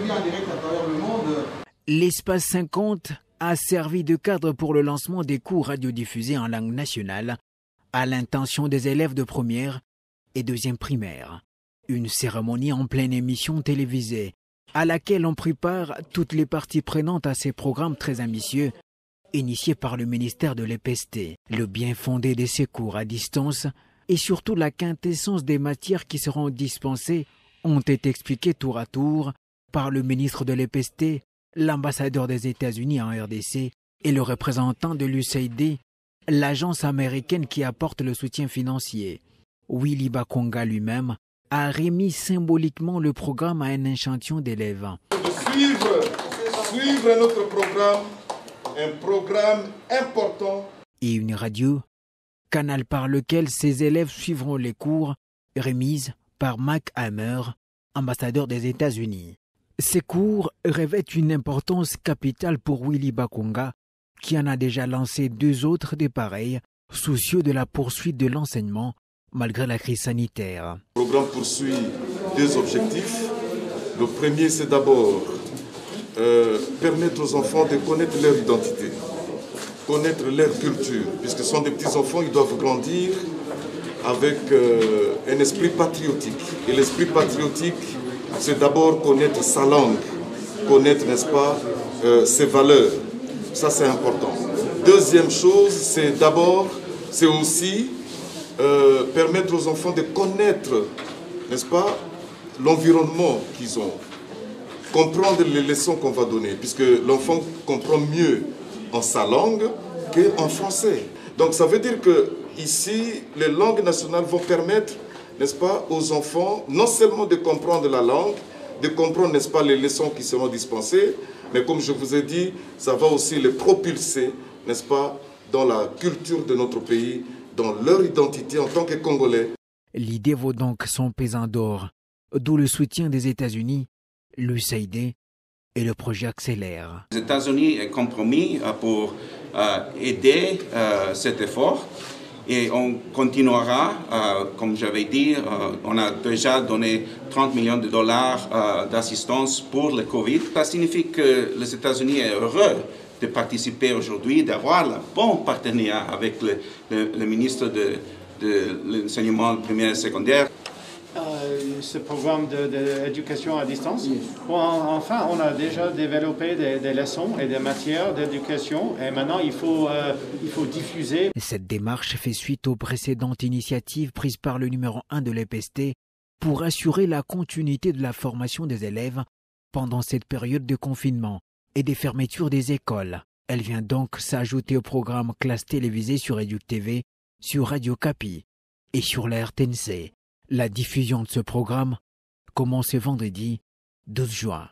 suivi en direct à travers le monde. L'espace 50 a servi de cadre pour le lancement des cours radiodiffusés en langue nationale à l'intention des élèves de première et deuxième primaire. Une cérémonie en pleine émission télévisée à laquelle ont pris part toutes les parties prenantes à ces programmes très ambitieux initiés par le ministère de l'EPST. Le bien fondé de ces cours à distance et surtout la quintessence des matières qui seront dispensées ont été expliquées tour à tour par le ministre de l'EPST, l'ambassadeur des États-Unis en RDC et le représentant de l'USAID, l'agence américaine qui apporte le soutien financier. Willy Bakonga lui-même a remis symboliquement le programme à un échantillon d'élèves. Suivre notre programme, un programme important. Et une radio, canal par lequel ces élèves suivront les cours, remises par Mac Hammer, ambassadeur des États-Unis. Ces cours revêtent une importance capitale pour Willy Bakonga, qui en a déjà lancé 2 autres des pareils, soucieux de la poursuite de l'enseignement malgré la crise sanitaire. Le programme poursuit 2 objectifs. Le premier, c'est d'abord permettre aux enfants de connaître leur identité, connaître leur culture, puisque ce sont des petits-enfants, ils doivent grandir avec un esprit patriotique. Et l'esprit patriotique, c'est d'abord connaître sa langue, connaître, n'est-ce pas, ses valeurs. Ça, c'est important. Deuxième chose, c'est aussi permettre aux enfants de connaître, n'est-ce pas, l'environnement qu'ils ont, comprendre les leçons qu'on va donner, puisque l'enfant comprend mieux en sa langue qu'en français. Donc ça veut dire que ici, les langues nationales vont permettre, n'est-ce pas, aux enfants non seulement de comprendre la langue, de comprendre, n'est-ce pas, les leçons qui seront dispensées, mais comme je vous ai dit, ça va aussi les propulser, n'est-ce pas, dans la culture de notre pays, dans leur identité en tant que Congolais. L'idée vaut donc son pesant d'or, d'où le soutien des États-Unis, l'USAID et le projet Accélère. Les États-Unis ont compromis pour aider cet effort et on continuera, comme j'avais dit, on a déjà donné 30 millions de dollars d'assistance pour le Covid. Ça signifie que les États-Unis sont heureux de participer aujourd'hui, d'avoir un bon partenariat avec le ministre de l'enseignement primaire et secondaire. Ce programme d'éducation à distance. Bon, enfin, on a déjà développé des leçons et des matières d'éducation et maintenant il faut diffuser. Cette démarche fait suite aux précédentes initiatives prises par le numéro 1 de l'EPST pour assurer la continuité de la formation des élèves pendant cette période de confinement et des fermetures des écoles. Elle vient donc s'ajouter au programme classe télévisée sur Éduc TV, sur Radio Kapi et sur la RTNC. La diffusion de ce programme commence ce vendredi 12 juin.